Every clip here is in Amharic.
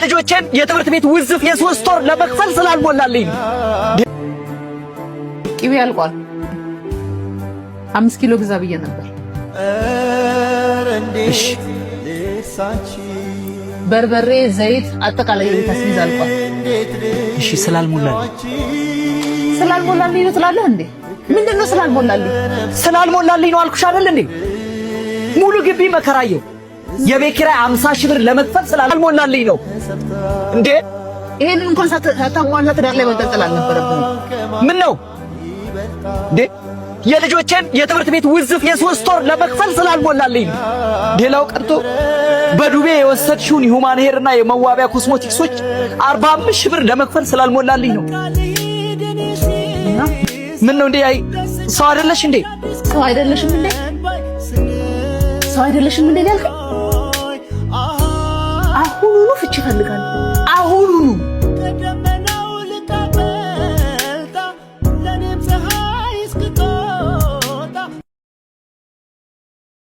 ልጆቼን የትምህርት ቤት ውዝፍ የ3 ወር ለመክፈል ስላልሞላልኝ ቅቤ አልቋል። 5 ኪሎ ግዛ ብዬ ነበር። እሺ በርበሬ፣ ዘይት አጠቃላይ የታስይዝ አልቋል። እሺ ስላልሞላልኝ ነው ትላለህ እንዴ? ምንድነው ስላልሞላልኝ? ስላልሞላልኝ ነው አልኩሽ አይደል እንዴ? ሙሉ ግቢ መከራየው የቤት ኪራይ 50 ሺህ ብር ለመክፈል ስላልሞላልኝ ነው እንዴ? ይሄንን እንኳን ሳታሟላ ትዳር ላይ መንጠልጠል አልነበረብህም። ምን ነው እንዴ? የልጆቼን የትምህርት ቤት ውዝፍ የ3 ወር ለመክፈል ስላልሞላልኝ ነው። ሌላው ቀርቶ በዱቤ የወሰድሽውን የሁማን ሄርና የመዋቢያ ኮስሞቲክሶች 45 ሺህ ብር ለመክፈል ስላልሞላልኝ ነው። ምን ነው እንዴ? አይ ሰው አይደለሽ እንዴ? ሰው አይደለሽም እንዴ? ሰው አይደለሽም እንዴ ያልከኝ? አሁኑኑ ፍቺ እፈልጋለሁ። አሁኑኑ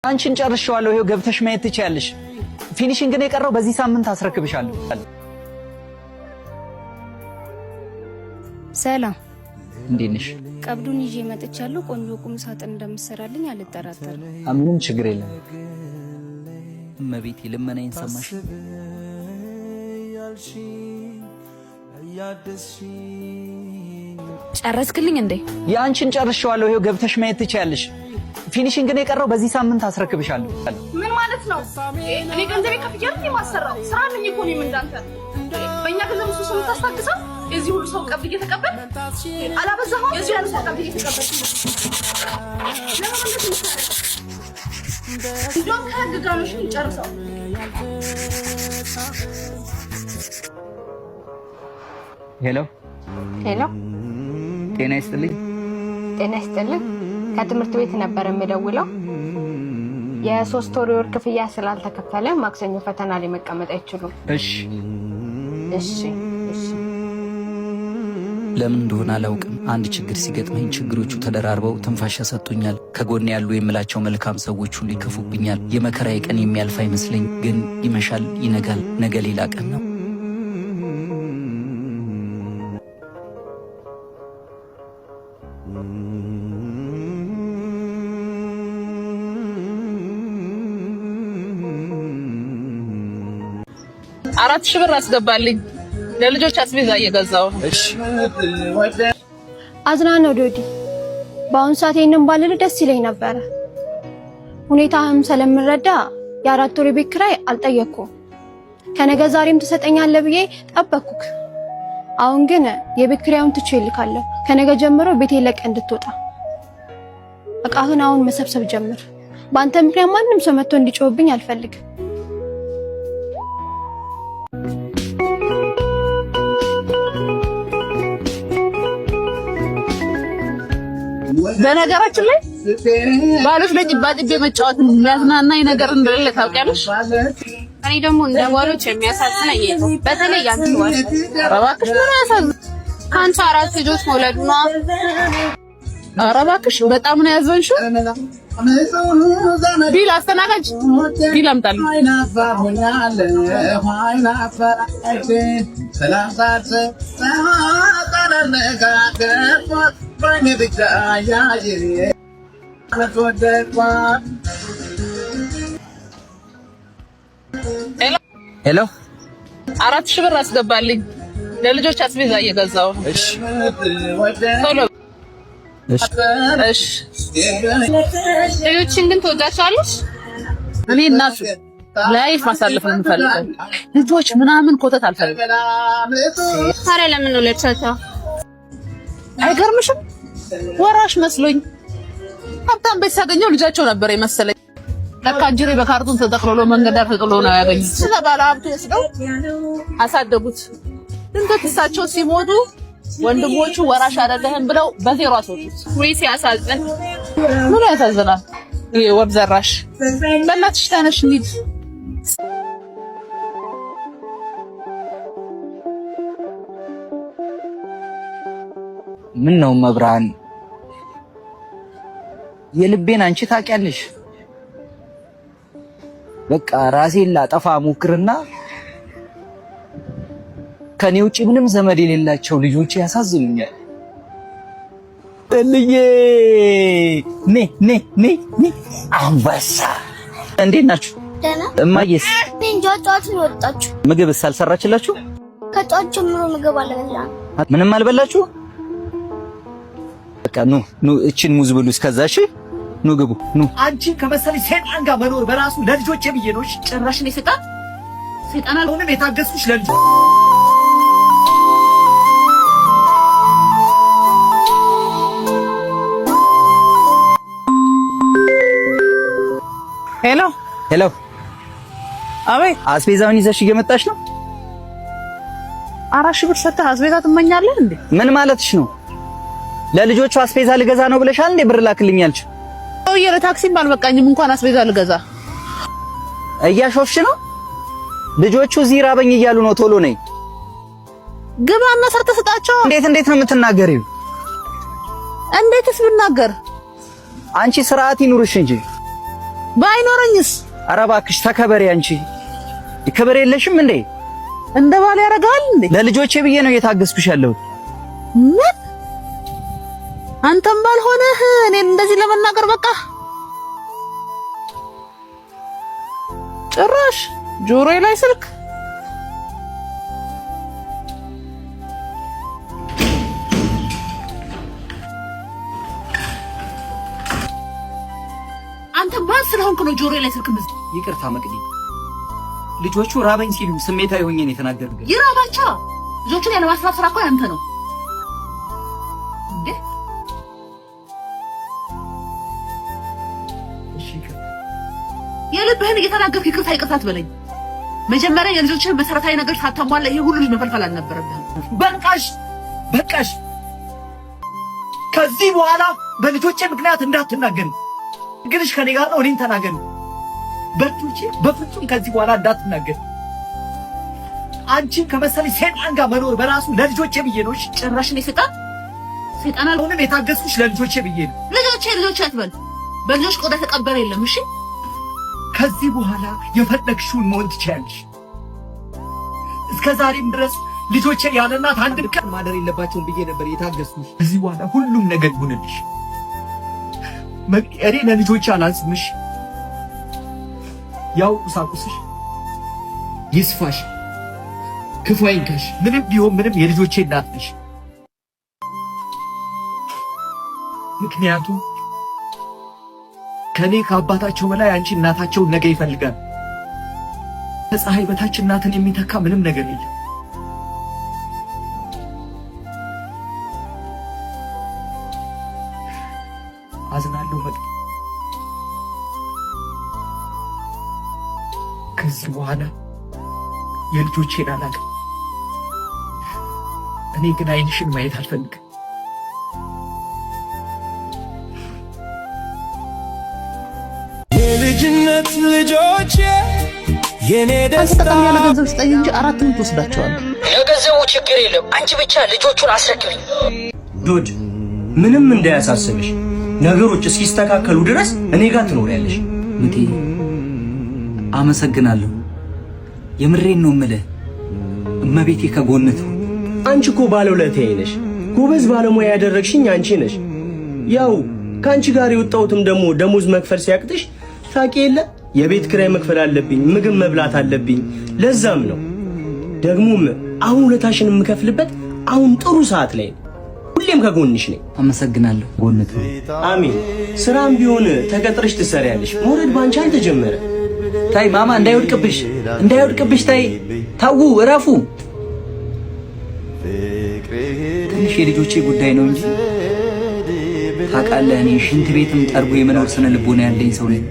አንቺን ጨርሼዋለሁ። ይሄው ገብተሽ ማየት ትችያለሽ። ፊኒሺንግ ግን የቀረው በዚህ ሳምንት አስረክብሻለሁ። ሰላም እንዴት ነሽ? ቀብዱን ይዤ መጥቻለሁ። ቆንጆ ቁም ሳጥን እንደምትሰራልኝ አልጠራጠርም። ምንም ችግር የለም። እመቤቴ ልመናዬን ሰማሽ? ጨረስክልኝ እንዴ? የአንቺን ጨርሼዋለሁ። ይሄው ገብተሽ ማየት ትችያለሽ። ፊኒሺንግ ግን የቀረው በዚህ ሳምንት አስረክብሻለሁ። ምን ማለት ነው? እኔ ገንዘቤ ከፍያለሁ የማሰራው ስራ ነኝ እኮ ነው። እንዳንተ በእኛ ገንዘብ እሱ ሰው ታስታግሰው የዚህ ሁሉ ሰው ቀብድ እየተቀበል አላበዛኸው? የዚህ ሁሉ ሰው ቀብድ እየተቀበል እንደውም ከህግ ጋር ነው ጨርሰው። ሄሎ ሄሎ፣ ጤና ይስጥልኝ። ጤና ይስጥልኝ። ከትምህርት ቤት ነበር የምደውለው። የ3 ወር የወር ክፍያ ስላልተከፈለ ማክሰኞ ፈተና ላይ መቀመጥ አይችሉም። እሺ እሺ እሺ። ለምን እንደሆነ አላውቅም። አንድ ችግር ሲገጥመኝ ችግሮቹ ተደራርበው ትንፋሽ ያሰጡኛል። ከጎን ያሉ የምላቸው መልካም ሰዎች ሁሉ ይከፉብኛል። የመከራዬ ቀን የሚያልፍ አይመስለኝ፣ ግን ይመሻል፣ ይነጋል። ነገ ሌላ ቀን ነው። አራት ሺህ ብር አስገባልኝ። ለልጆች አስቤዛ እየገዛው። እሺ አዝናነው ዶዲ፣ በአሁኑ ሰዓት ይሄንን ባልል ደስ ይለኝ ነበረ። ሁኔታህም ስለምረዳ የ4 ወር ቤት ኪራይ አልጠየቅኩም። ከነገ ዛሬም ትሰጠኛለህ ብዬ ጠበቅኩክ። አሁን ግን የቤት ኪራዩን ትቼ እልካለሁ። ከነገ ጀምሮ ቤቴ ለቀ እንድትወጣ እቃህን አሁን መሰብሰብ ጀምር። በአንተ ምክንያት ማንም ሰው መጥቶ እንዲጮህብኝ አልፈልግም። በነገራችን ላይ ባሎች ለጭባጭቤ መጫወት የሚያዝናናኝ ነገር እንደሌለ ታውቂያለሽ። እኔ ደግሞ እንደ ባሎች የሚያሳዝነኝ ነው፣ በተለይ ያንተ ባል። ኧረ እባክሽ ምን ያሳዝን? ከአንቺ 4 ልጆች መውለዱ ነው። ኧረ እባክሽ በጣም ነው ያዘንሽው። ቢል አስተናጋጅ ቢል አምጣልኝ። ሄሎ 4000 ብር አስገባልኝ። ለልጆች አስቤዛ እየገዛው። እሺ ቶሎ እሺ እሺ። ልጆችን ግን ትወዳቸዋለሽ? እኔ እናቱ ላይፍ ማሳለፍ ነው የምፈልገው። ልጆች ምናምን ኮተት አልፈልግም። ታዲያ ለምን ነው ለቻቻው? አይገርምሽም? ወራሽ መስሎኝ ሀብታም ቤት ሳገኘው ልጃቸው ነበር የመሰለኝ። ለካ ጅሬ በካርቱን ተጠቅልሎ መንገድ ዳር ተጥሎ ነው ያገኙት። ስለባለ ሀብቱ ወስደው አሳደጉት። ድንገት እሳቸው ሲሞቱ ወንድሞቹ ወራሽ አይደለህም ብለው በዜሮ አስወጡት። ወይ ሲያሳዝን! ምን ያሳዝናል? ይሄ ወብ ዘራሽ። በእናትሽ ተነሽ እንሂድ። ምን ነው መብራን፣ የልቤን አንቺ ታውቂያለሽ። በቃ ራሴን ላጠፋ ሞክርና ከኔ ውጪ ምንም ዘመድ የሌላቸው ልጆቼ ያሳዝኑኛል። እልዬ ኔ አንበሳ እንዴት ናችሁ? ደህና። እማዬስ? ጠዋት ነው ወጣችሁ? ምግብስ አልሰራችላችሁ? ከጠዋት ጀምሮ ምግብ አልበላንም። ምንም አልበላችሁ? በቃ ኑ እቺን ሙዝ ብሉ እስከዛ። እሺ ኑ ግቡ ኑ። አንቺ ከመሰለኝ ሰይጣን ጋር መኖር በራሱ ለልጆቼ ብዬ ነው። እሺ ጭራሽ ነው ሰይጣን አልሆንም። የታገስኩሽ ለልጆች ሄሎ። አቤት። አስቤዛውን ይዘሽ እየመጣሽ ነው? 4,000 ብር ሰጥተህ አስቤዛ ትመኛለህ እንዴ? ምን ማለትሽ ነው? ለልጆቹ አስቤዛ ልገዛ ነው ብለሻል እንዴ? ብር ላክልኝ አልሽ? ሰውዬ ለታክሲም አልበቃኝም እንኳን አስቤዛ ልገዛ። እያሾፍሽ ነው? ልጆቹ እዚህ ራበኝ እያሉ ነው። ቶሎ ነይ። ግባና ሰርተህ ስጣቸው። እንዴት ነው የምትናገሪው? እንዴትስ ብናገር? አንቺ ስርዓት ይኑርሽ እንጂ። ባይኖረኝስ? ኧረ እባክሽ ተከበሪ። አንቺ ክብር የለሽም እንዴ? እንደ ባል ያደርጋል እንዴ? ለልጆቼ ብዬ ነው እየታገስኩሽ ያለሁት። ምን አንተም ባልሆነህ እኔን እንደዚህ ለመናገር በቃ ጭራሽ ጆሮዬ ላይ ስልክ። አንተ ማን ስለሆንክ ነው ጆሮዬ ላይ ስልክ ምዝ? ይቅርታ መቅዲ፣ ልጆቹ ራበኝ ሲሉ ስሜታዊ ሆኜ ነው የተናገርኩት። ይራባቸው። ልጆቹን ያለማስራት ስራ እኮ ያንተ ነው እንዴ? እሺ የልብህን እየተናገርክ ይቅርታ አትበለኝ። መጀመሪያ የልጆችህን መሰረታዊ ነገር ሳታሟላ ይሄ ሁሉ ልጅ መፈልፈል አልነበረብህም። በቃሽ። ከዚህ በኋላ በልጆቼ ምክንያት እንዳትናገሪ። ግንሽ ከኔ ጋር ነው። እኔን ተናገሪ። በልጆቼ በፍጹም ከዚህ በኋላ እንዳትናገሪ። አንቺን ከመሰለኝ ሰይጣን ጋር መኖር በራሱ ለልጆቼ ብዬ ነው። ጭራሽ ነው ሰይጣን አልሆንም። የታገስኩሽ ለልጆቼ ብዬ ነው። ልጆቼ አትበል። በልጆች ቆዳ ተቀበረ የለም። እሺ ከዚህ በኋላ የፈለግሽውን መሆን ትችያለሽ። እስከ ዛሬም ድረስ ልጆቼ ያለ እናት አንድ ቀን ማደር የለባቸውም ብዬ ነበር የታገስኩሽ። ከዚህ በኋላ ሁሉም ነገር ይሁንልሽ። እኔ ለልጆቼ አላንስምሽ። ያው ቁሳቁስሽ ይስፋሽ፣ ክፉ አይንካሽ። ምንም ቢሆን ምንም የልጆቼ እናት ነሽ። ምክንያቱም ከኔ ከአባታቸው በላይ አንቺ እናታቸውን ነገ ይፈልጋል። ከፀሐይ በታች እናትን የሚተካ ምንም ነገር የለም። አዝናለሁ መቅዲ። ከዚህ በኋላ የልጆቼን አላውቅም። እኔ ግን ዓይንሽን ማየት አልፈልግም። የልጅነት ልጆቼ የኔ ደስታ ያለ ገንዘብ ስጠኝ እንጂ አራቱን ትወስዳቸዋለህ። ለገንዘቡ ችግር የለም። አንቺ ብቻ ልጆቹን አስረክብኝ። ዱድ ምንም እንዳያሳስብሽ፣ ነገሮች እስኪስተካከሉ ድረስ እኔ ጋር ትኖሪያለሽ። ምቴ አመሰግናለሁ። የምሬን ነው የምልህ። እመቤቴ ከጎንህ ትሁን። አንቺ እኮ ባለውለታዬ ነሽ። ጎበዝ ባለሙያ ያደረግሽኝ አንቺ ነሽ። ያው ከአንቺ ጋር የወጣሁትም ደግሞ ደሞዝ መክፈል ሲያቅትሽ ታውቂ የለ የቤት ኪራይ መክፈል አለብኝ፣ ምግብ መብላት አለብኝ። ለዛም ነው ደግሞም አሁን ውለታሽን የምከፍልበት አሁን ጥሩ ሰዓት ላይ ነው። ሁሌም ከጎንሽ ነኝ። አመሰግናለሁ። ጎንህ ትሁን። አሜን። ስራም ቢሆን ተቀጥረሽ ትሰሪያለሽ። መውረድ ባንቺ አልተጀመረ። ታይ ማማ እንዳይወድቅብሽ ታይ። ታው እረፉ። ትንሽ የልጆቼ ጉዳይ ነው እንጂ ታውቃለህ፣ እኔ ሽንት ቤትም ጠርጎ የመኖር ስነ ልቦና ያለኝ ሰው ነኝ።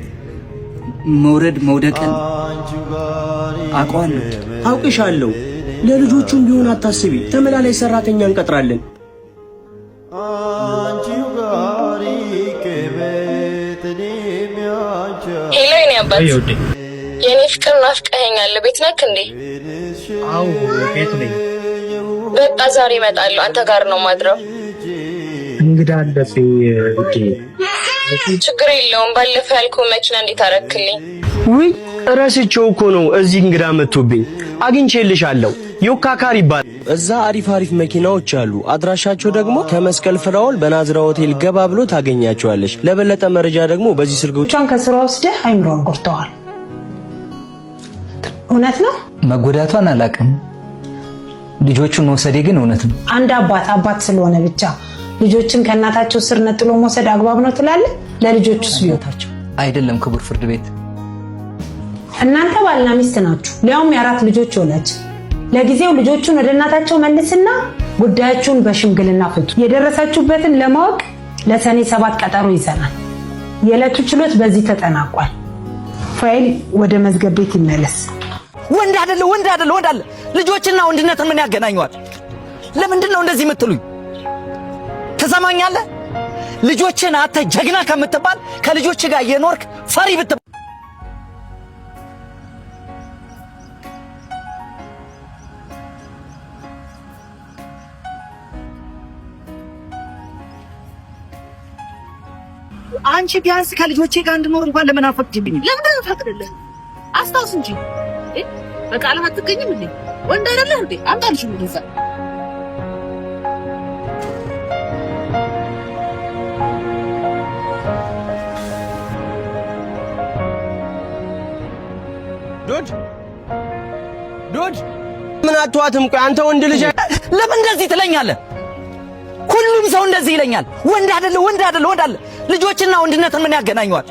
መውረድ መውደቅን አውቀዋለሁ። አውቅሻለሁ። ለልጆቹም ቢሆን አታስቢ። ተመላላይ ሰራተኛ እንቀጥራለን። ሄሎ የኔ አባት፣ የኔ ፍቅር ናፍቀኸኛል። ቤት ነክ እንዴ? አዎ ቤት ነኝ። በቃ ዛሬ እመጣለሁ። አንተ ጋር ነው ማድረው። እንግዳ አለብኝ ውዴ። ችግር የለውም። ባለፈው ያልኩህ መኪና እንዴት አረክልኝ? ውይ ረስቼው እኮ ነው። እዚህ እንግዳ መጥቶብኝ አግኝቼልሻለሁ። ዮካካር ይባላል። እዛ አሪፍ መኪናዎች አሉ። አድራሻቸው ደግሞ ከመስቀል ፍራውል በናዝራ ሆቴል ገባ ብሎ ታገኛቸዋለሽ። ለበለጠ መረጃ ደግሞ በዚህ ስልክ ብቻን ከስራ ወስደህ አይምሮን ጎርተዋል። እውነት ነው። መጎዳቷን አላውቅም። ልጆቹን መውሰዴ ግን እውነት ነው። አንድ አባት ስለሆነ ብቻ ልጆችን ከእናታቸው ስር ነጥሎ መውሰድ አግባብ ነው ትላለህ? ለልጆቹስ ቢሆታቸው አይደለም ክቡር ፍርድ ቤት። እናንተ ባልና ሚስት ናችሁ፣ ሊያውም የ4 ልጆች ወላጅ። ለጊዜው ልጆቹን ወደ እናታቸው መልስና ጉዳያችሁን በሽምግልና ፍቱ። የደረሳችሁበትን ለማወቅ ለሰኔ 7 ቀጠሮ ይዘናል። የዕለቱ ችሎት በዚህ ተጠናቋል። ፋይል ወደ መዝገብ ቤት ይመለስ። ወንድ አይደለ ልጆችና ወንድነትን ምን ያገናኘዋል? ለምንድን ነው እንደዚህ የምትሉኝ? ትሰማኛለህ? ልጆችን አተ ጀግና ከምትባል ከልጆች ጋር የኖርክ ፈሪ ብትባል አንቺ ቢያንስ ከልጆቼ ጋር እንድኖር እንኳን ለምን አፈቅጂብኝ? ለምን ፈቅድልህ? አስታውስ እንጂ በቃል አትገኝም እንዴ? ወንድ አይደለህ እንዴ? አምጣልሽ ወደዛ። ዶድ ምን አትዋትም? ቆይ አንተ ወንድ ልጅ ለምን እንደዚህ ትለኛለህ? ሁሉም ሰው እንደዚህ ይለኛል። ወንድ አይደለ ልጆችና ወንድነትን ምን ያገናኘዋል?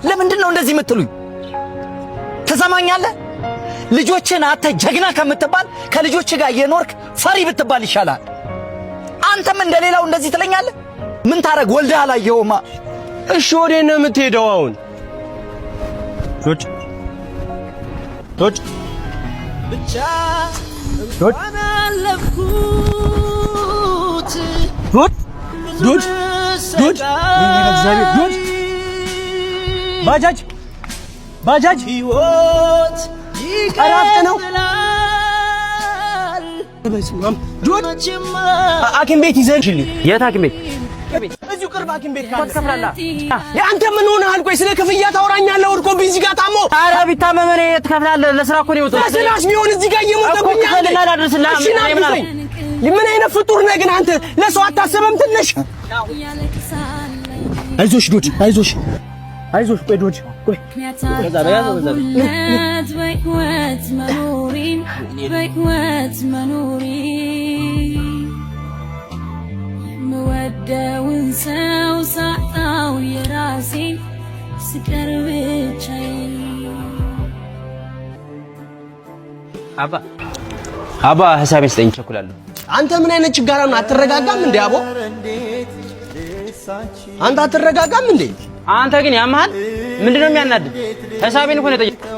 ለምንድን ነው እንደዚህ የምትሉኝ? ትሰማኛለህ? ልጆችን አተ ጀግና ከምትባል ከልጆች ጋር የኖርክ ፈሪ ብትባል ይሻላል። አንተም እንደሌላው እንደዚህ ትለኛለህ? ምን ታረግ? ወልደህ አላየኸውማ። እሺ ወዴት ነው የምትሄደው አሁን? ብቻ እንኳን አለፍኩት ባጃጅ ህይወት ይቀራፍት ነው። ሐኪም ቤት ይዘንሽልኝ። የት ሐኪም ቤት? እዚሁ ቅርብ ሐኪም ቤት ካለ ትከፍላለህ። አንተ ምን ሆነሃል? ቆይ ስለ ክፍያ ታወራኛለህ? ወድቆብኝ እዚህ ጋር ታሞ። ኧረ ቢታመም እኔ ትከፍላለህ። ለስራ እኮ ነው የወጣሁት። ለስራሽ ቢሆን እዚህ ጋር እየሞተብኝ ምን አይነት ፍጡር ነህ ግን አንተ? ለሰው አታስብም ትንሽ? አይዞሽ ዶድ፣ አይዞሽ። ቆይ ዶድ፣ ቆይ የምወደውን ሰው ሳጣው የራሴ ስቀር ብቻዬን። አባ ሐሳቤ ስጠኝ፣ ቸኩላለሁ። አንተ ምን አይነት ችጋራ ነው? አትረጋጋም እንዴ አቦ? አንተ አትረጋጋም እንዴ? አንተ ግን ያማል። ምንድነው የሚያናድድ? ሐሳቤን እኮ ነው የጠየቀው።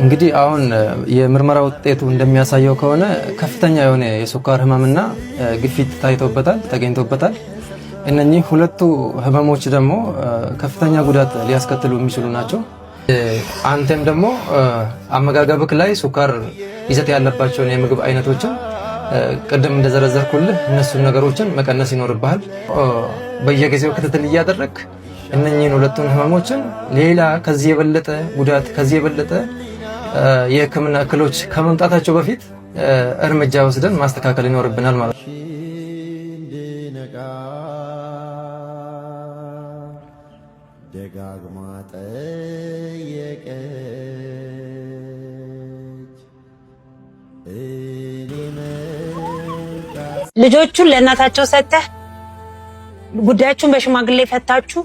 እንግዲህ አሁን የምርመራ ውጤቱ እንደሚያሳየው ከሆነ ከፍተኛ የሆነ የስኳር ህመምና ግፊት ተገኝቶበታል። እነኚህ ሁለቱ ህመሞች ደግሞ ከፍተኛ ጉዳት ሊያስከትሉ የሚችሉ ናቸው። አንተም ደግሞ አመጋገብክ ላይ ስኳር ይዘት ያለባቸውን የምግብ አይነቶችን ቅድም እንደዘረዘርኩልህ እነሱን ነገሮችን መቀነስ ይኖርብሃል። በየጊዜው ክትትል እያደረግክ እነኚህን ሁለቱን ህመሞችን ሌላ ከዚህ የበለጠ ጉዳት ከዚህ የበለጠ የህክምና እክሎች ከመምጣታቸው በፊት እርምጃ ወስደን ማስተካከል ይኖርብናል ማለት ነው። ደጋግማ ጠየቀች ልጆቹን ለእናታቸው ሰጥተህ ጉዳያችሁን በሽማግሌ ፈታችሁ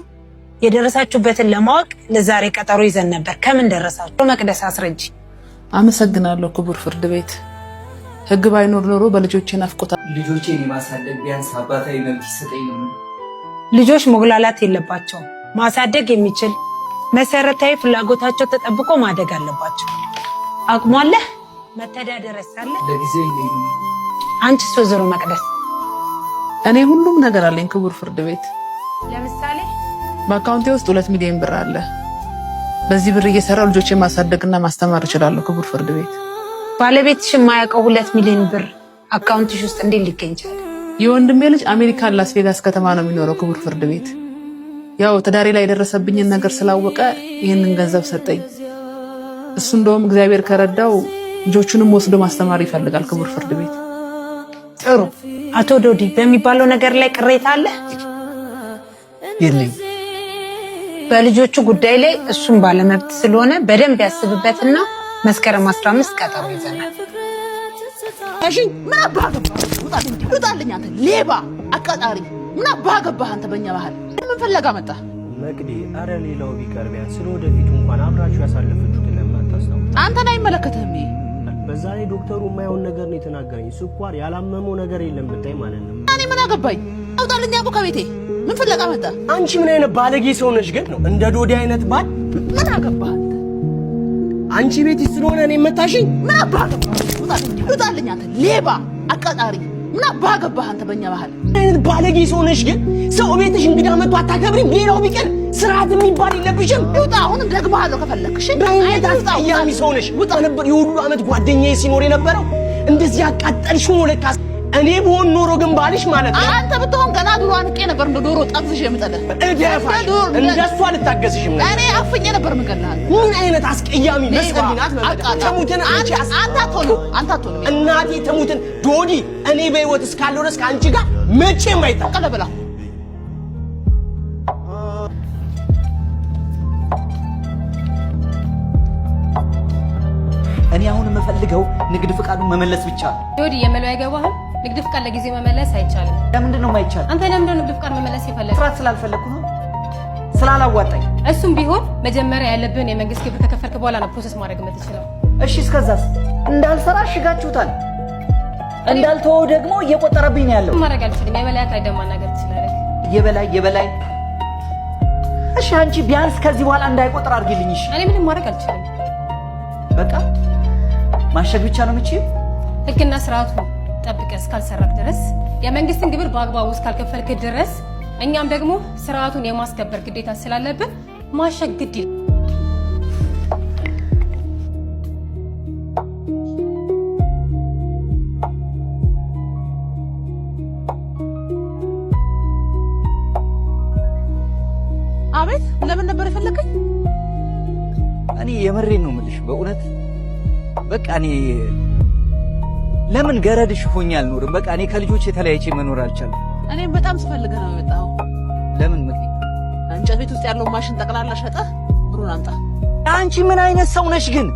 የደረሳችሁበትን ለማወቅ ለዛሬ ቀጠሮ ይዘን ነበር። ከምን ደረሳችሁ? መቅደስ አስረጂ። አመሰግናለሁ ክቡር ፍርድ ቤት። ህግ ባይኖር ኖሮ በልጆቼ ናፍቆታ ልጆቼን የማሳደግ ቢያንስ አባታዊ መብት ይሰጠኝ ነው። ልጆች መጉላላት የለባቸውም። ማሳደግ የሚችል መሰረታዊ ፍላጎታቸው ተጠብቆ ማደግ አለባቸው። አቅሟለህ መተዳደር ሳለ ለጊዜው አንቺስ ወይዘሮ መቅደስ? እኔ ሁሉም ነገር አለኝ ክቡር ፍርድ ቤት። ለምሳሌ በአካውንቴ ውስጥ 2 ሚሊዮን ብር አለ። በዚህ ብር እየሰራው ልጆቼን ማሳደግና ማስተማር እችላለሁ ክቡር ፍርድ ቤት። ባለቤትሽ የማያውቀው 2 ሚሊዮን ብር አካውንትሽ ውስጥ እንዴት ሊገኝ ይችላል? የወንድሜ ልጅ አሜሪካን ላስ ቬጋስ ከተማ ነው የሚኖረው ክቡር ፍርድ ቤት። ያው ትዳሬ ላይ የደረሰብኝን ነገር ስላወቀ ይህንን ገንዘብ ሰጠኝ። እሱ እንደውም እግዚአብሔር ከረዳው ልጆቹንም ወስዶ ማስተማር ይፈልጋል ክቡር ፍርድ ቤት። ጥሩ። አቶ ዶዲ በሚባለው ነገር ላይ ቅሬታ አለ? የለኝ። በልጆቹ ጉዳይ ላይ እሱም ባለመብት ስለሆነ በደንብ ያስብበትና መስከረም 15 ቀጠሮ ይዘናል። እሺ ምን አባገባህ? ውጣልኝ አንተ ሌባ አቃጣሪ! ምን አባገባህ አንተ? በእኛ ባህል ምን ፈለጋ መጣ? መቅዲ አረ ሌላው ቢቀር ቢያንስ ስለወደፊቱ እንኳን አብራችሁ ያሳለፈችሁት ለማታስታውሱ። አንተን አይመለከትህም። በዛ ላይ ዶክተሩ የማይሆን ነገር ነው የተናገረኝ። ስኳር ያላመመው ነገር የለም ብታይ ማለት ነው። እኔ ምን አገባኝ? አውጣልኝ አቦ ከቤቴ! ምን ፈለጋ መጣ? አንቺ ምን አይነት ባለጌ ሰው ነሽ ግን ነው እንደ ዶዲ አይነት ባል? ምን አገባህ አንተ? አንቺ ቤት ስለሆነ እኔ መታሽኝ? ምን አባገባህ? ውጣልኝ አንተ ሌባ አቃጣሪ! ምን አባገባህ አንተ? በእኛ ባህል አይነት ባለጌ ሰው ነሽ ግን ሰው ቤትሽ እንግዳ መጥቶ አታከብሪም? ሌላው ቢቀር ስርዓት የሚባል የለብሽም። ውጣ! አሁን ደግመሃለሁ ከፈለክሽ። በእውነት አስቀያሚ ሰው ነሽ። ውጣ ነበር የሁሉ ዓመት ጓደኛዬ ሲኖር የነበረው እንደዚህ ያቃጠልሽው ነው ለካ። እኔ ብሆን ኖሮ ግን ባልሽ ማለት ነው። አንተ ብትሆን ገና ድሮ አንቄ ነበር እንደ ዶሮ ጠብዝሽ የምጠለህ። እደፋሽ እንደሷ ልታገስሽም ነበር። እኔ አፍኜ ነበር የምገላህ። ምን አይነት አስቀያሚ መስቀልናት ተሙትን አንቺ አንተ አትሆንም። እናቴ ተሙትን ዶዲ እኔ በህይወት እስካለሁ ድረስ ከአንቺ ጋር መቼም አይታቀለበላ። እኔ አሁን የምፈልገው ንግድ ፍቃዱን መመለስ ብቻ ነው። ዶዲ የመለው አይገባህም? ንግድ ፍቃድ ለጊዜው መመለስ አይቻልም። ለምንድን ነው የማይቻል? አንተ ለምንድን ነው ንግድ ፍቃድ መመለስ የፈለግህ? ስራት ስላልፈለኩ ነው፣ ስላላዋጣኝ። እሱም ቢሆን መጀመሪያ ያለብን የመንግስት ግብር ከከፈልክ በኋላ ነው ፕሮሰስ ማድረግ የምትችለው። እሺ እስከዛስ? እንዳልሰራ አሽጋችሁታል። እንዳልተወው ደግሞ እየቆጠረብኝ ነው ያለው። ማድረግ አልችልም። የበላይ አካል ደግሞ ማናገር ትችላለህ። የበላይ እሺ፣ አንቺ ቢያንስ ከዚህ በኋላ እንዳይቆጠር አድርጊልኝ። እሺ እኔ ምንም ማድረግ አልችልም። በቃ ማሸግ ብቻ ነው የምችይው። ህግና ስርዓቱ ጠብቀህ እስካልሰራክ ድረስ የመንግስትን ግብር በአግባቡ እስካልከፈልክ ድረስ እኛም ደግሞ ስርዓቱን የማስከበር ግዴታ ስላለብን ማሸግ ግድ ይላል። አቤት፣ ለምን ነበር የፈለከኝ? እኔ የምሬን ነው የምልሽ በእውነት በቃ እኔ ለምን ገረድሽ ሆኜ አልኖርም? በቃ እኔ ከልጆች የተለያይቼ መኖር አልቻልኩም። እኔም በጣም ስፈልግህ ነው የመጣኸው። ለምን ምክንያት? እንጨት ቤት ውስጥ ያለው ማሽን ጠቅላላ ሸጠህ ብሩን አምጣ። አንቺ ምን አይነት ሰው ነሽ ግን?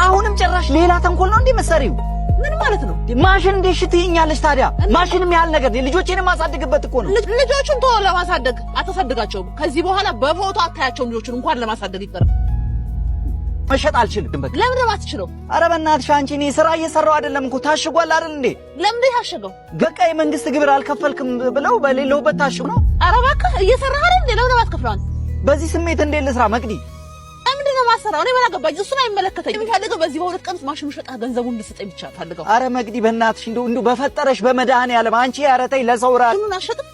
አሁንም ጭራሽ ሌላ ተንኮል ነው እንዴ መሰሪው? ምን ማለት ነው? ማሽን እንዴት ሽትይኛለሽ ታዲያ? ማሽንም ያህል ነገር ልጆቼን ማሳደግበት እኮ ነው። ልጆቹን ተወው፣ ለማሳደግ አታሳድጋቸውም። ከዚህ በኋላ በፎቶ አታያቸውም። ልጆቹን እንኳን ለማሳደግ ይቀር መሸጥ አልችልም። በቃ ለምን ነው አትችለው? ኧረ በእናትሽ አንቺ እኔ ስራ እየሰራው አይደለም እኮ ታሽጓል አይደል እንዴ? ለምን ነው ታሽገው? በቃ የመንግስት ግብር አልከፈልክም ብለው በሌለውበት ታሽጉ ነው። ኧረ እባክህ እየሰራህ አይደል እንዴ? ለምን ነው አትከፍለዋል? በዚህ ስሜት እንዴት ልስራ መቅዲ? ለምንድን ነው ማሰራው? እኔ ምን አገባኝ? እሱን አይመለከተኝም። የሚፈልገው በዚህ በሁለት ቀን ማሽኑ ሸጣ ገንዘቡን እንድትሰጠኝ ብቻ ፈልገው። ኧረ መቅዲ በእናትሽ እንደው በፈጠረሽ በመድኃኒዓለም አንቺ ኧረ ተይ ለሰው ራ ምኑን አትሸጥም?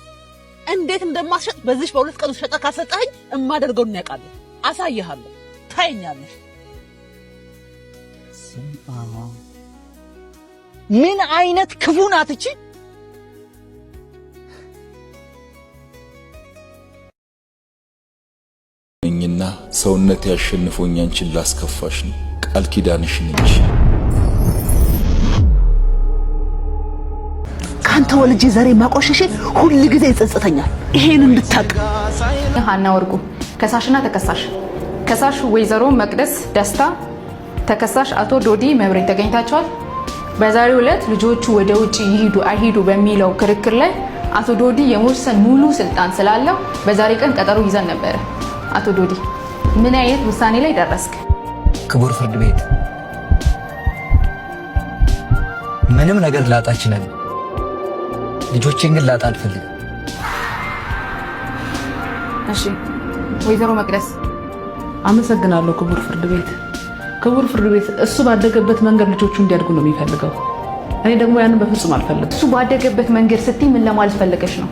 እንዴት እንደማትሸጥ በዚህ በሁለት ቀን ሸጣ ካሰጠኸኝ እማደርገው ነው ያውቃለሁ። አሳይሃለሁ። ታየኛለሽ። ምን አይነት ክፉ ናት እቺ! እኝና ሰውነት ያሸንፎኝ አንቺን ላስከፋሽ ነው ቃል ኪዳንሽን እንጂ ካንተ ወልጄ ዘሬ ማቆሸሼ ሁሉ ጊዜ ይጸጽተኛል። ይሄን እንድታቅ። ሀና ወርቁ ከሳሽና ተከሳሽ። ከሳሽ ወይዘሮ መቅደስ ደስታ፣ ተከሳሽ አቶ ዶዲ መብሬ ተገኝታቸዋል። በዛሬው ዕለት ልጆቹ ወደ ውጪ ይሂዱ አይሂዱ በሚለው ክርክር ላይ አቶ ዶዲ የመወሰን ሙሉ ስልጣን ስላለው በዛሬ ቀን ቀጠሮ ይዘን ነበር። አቶ ዶዲ ምን አይነት ውሳኔ ላይ ደረስክ? ክቡር ፍርድ ቤት ምንም ነገር ላጣ እችላለሁ፣ ልጆቼን ግን ላጣ አልፈልግም። እሺ ወይዘሮ መቅደስ። አመሰግናለሁ ክቡር ፍርድ ቤት። ክቡር ፍርድ ቤት እሱ ባደገበት መንገድ ልጆቹ እንዲያድጉ ነው የሚፈልገው። እኔ ደግሞ ያንን በፍጹም አልፈልግም። እሱ ባደገበት መንገድ ስትይ ምን ለማለት ፈለገሽ ነው?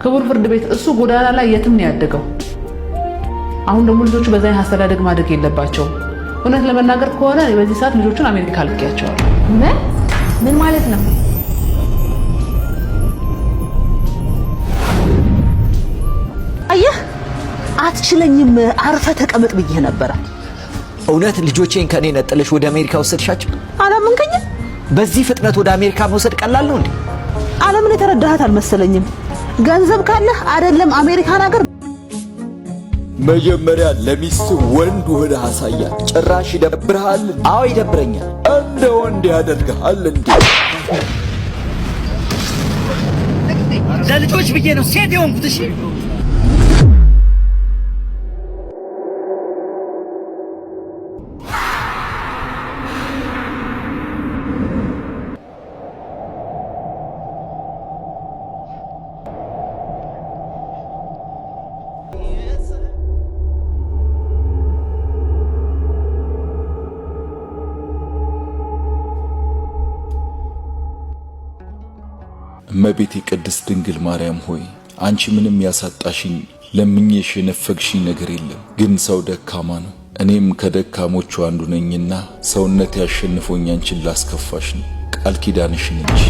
ክቡር ፍርድ ቤት እሱ ጎዳና ላይ የትም ነው ያደገው። አሁን ደግሞ ልጆቹ በዛ አይነት አስተዳደግ ማደግ የለባቸውም። እውነት ለመናገር ከሆነ በዚህ ሰዓት ልጆቹን አሜሪካ ልኬያቸዋለሁ። ምን ማለት ነው? አየህ፣ አትችለኝም፣ አርፈ ተቀመጥ ብዬ ነበረ። እውነት ልጆቼን ከኔ ነጥለሽ ወደ አሜሪካ ወሰድሻቸው? አላመንከኝ? በዚህ ፍጥነት ወደ አሜሪካ መውሰድ ቀላል ነው እንዴ? ዓለምን የተረዳሃት አልመሰለኝም። ገንዘብ ካለህ አይደለም አሜሪካን ሀገር መጀመሪያ ለሚስት ወንድ ሆነህ አሳያት። ጭራሽ ይደብርሃል? አዎ ይደብረኛል። እንደ ወንድ ያደርግሃል እንዴ? ለልጆች ብዬ ነው ሴት የሆንኩት። እሺ እመቤቴ ቅድስት ድንግል ማርያም ሆይ አንቺ ምንም ያሳጣሽኝ ለምኜሽ የነፈግሽኝ ነገር የለም። ግን ሰው ደካማ ነው። እኔም ከደካሞቹ አንዱ ነኝና ሰውነት ያሸንፎኝ አንቺን ላስከፋሽ ነው። ቃል ኪዳንሽን እንጂ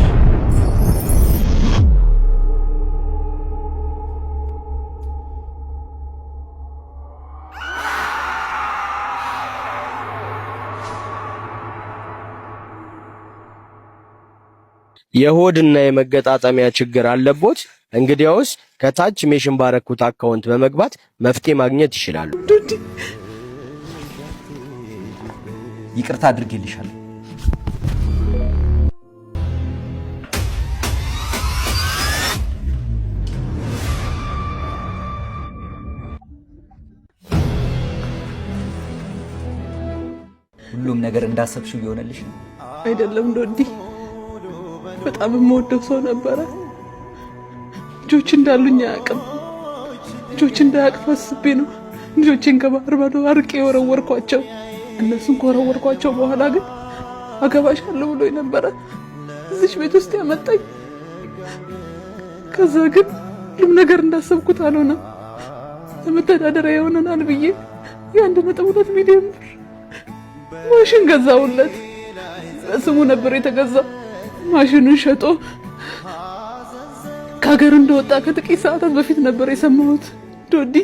የሆድና የመገጣጠሚያ ችግር አለቦት? እንግዲያውስ ከታች ሜሽን ባረኩት አካውንት በመግባት መፍትሄ ማግኘት ይችላሉ። ይቅርታ አድርጌልሻለሁ። ሁሉም ነገር እንዳሰብሽው ይሆነልሽ ነው አይደለም ዶዲ? በጣም የምወደው ሰው ነበረ። ልጆች እንዳሉኝ አያውቅም። ልጆች እንዳያቅፍ አስቤ ነው ልጆቼን ከባህር ማዶ አርቄ ወረወርኳቸው። እነሱን ከወረወርኳቸው በኋላ ግን አገባሻለሁ ብሎኝ ነበረ እዚህ ቤት ውስጥ ያመጣኝ። ከዛ ግን ሁሉም ነገር እንዳሰብኩት አልሆነም። ለመተዳደሪያ ይሆነናል ብዬ የ1.2 ሚሊዮን ብር ማሽን ገዛውለት። በስሙ ነበር የተገዛው። ማሽኑን ሸጦ ከሀገር እንደወጣ ከጥቂት ሰዓታት በፊት ነበር የሰማሁት። ዶዲ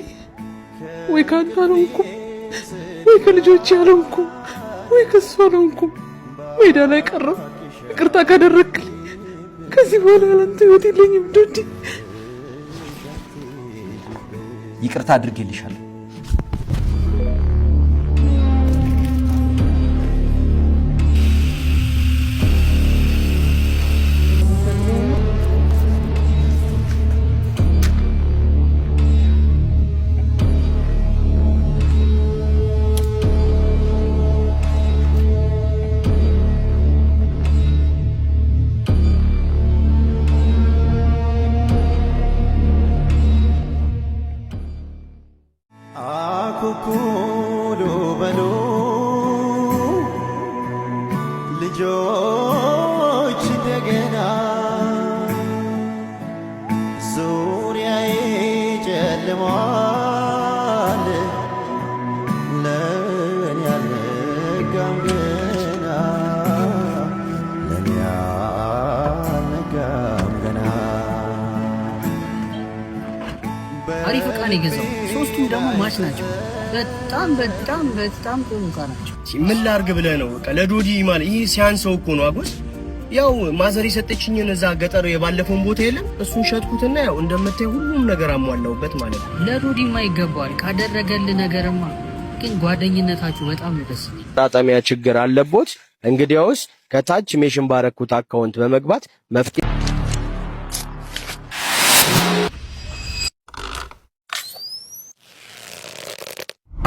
ወይ ካንተ አልሆንኩም፣ ወይ ከልጆቼ አልሆንኩም፣ ወይ ከሱ አልሆንኩም። ሜዳ ላይ ቀረሁ። ይቅርታ ካደረግልኝ ከዚህ በኋላ ላንተ ህይወት የለኝም ዶዲ። ይቅርታ አድርጌልሻለሁ። አኩኩሉ በሉ ልጆች እንደገና ዙሪያዬ ጨልሟል ለእኔ አልነጋም ገና ለእኔ አልነጋም ገና። አሪፍ ዕቃ ነው የገዛው። ሶስቱም ደግሞ ማች ናቸው። በጣም ጥሩ ዕቃ ናቸው። ምን ላርግ ብለህ ነው? በቃ ለዶዲ ማለት ይሄ ሲያንሰው እኮ ነው አጎስ። ያው ማዘር የሰጠችኝን እዛ ገጠር የባለፈውን ቦታ የለም እሱን ሸጥኩትና ያው እንደምታይ ሁሉም ነገር አሟላውበት ማለት ነው። ለዶዲማ ይገባዋል ካደረገልህ ነገርማ። ግን ጓደኝነታችሁ በጣም ነው ደስ የሚል። ጣጣሚያ ችግር አለቦት? እንግዲያውስ ከታች ሜሽን ባረኩት አካውንት በመግባት መፍትሄ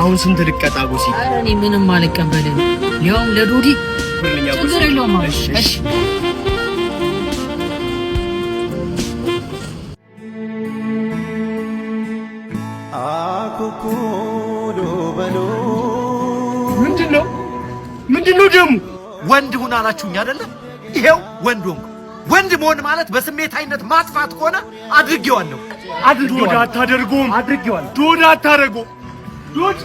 አሁን ስንት ልቀጣ ጎሲ? ኧረ እኔ ምንም አልቀበልም። ያውም ለዶዲ ችግር የለውም። እሺ አኩኩሉ በሉ ምንድነው ደግሞ? ወንድ ሁን አላችሁኝ አይደለ? ይሄው ወንድ ሆንኩ። ወንድ መሆን ማለት በስሜታዊነት ማጥፋት ከሆነ አድርጌዋለሁ። ዶድ አታደርጎም። አድርጌዋለሁ። ዶድ አታደርጎ ዶድ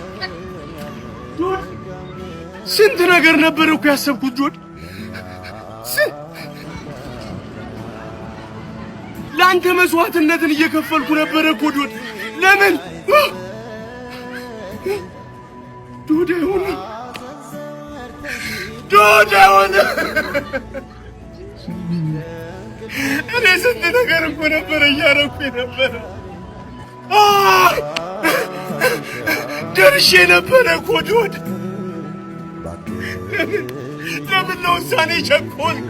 ስንት ነገር ነበር እኮ ያሰብኩት ዶድ። ለአንተ መስዋዕትነትን እየከፈልኩ ነበር እኮ ዶድ። ለምን ዶድ አይሆንም? ዶዳውን እኔ ስንት ነገር እኮ ነበር እያደረኩኝ ነበር። ደርሼ ነበረ እኮ ዶድ። ለምን ለውሳኔ ቸኮልክ?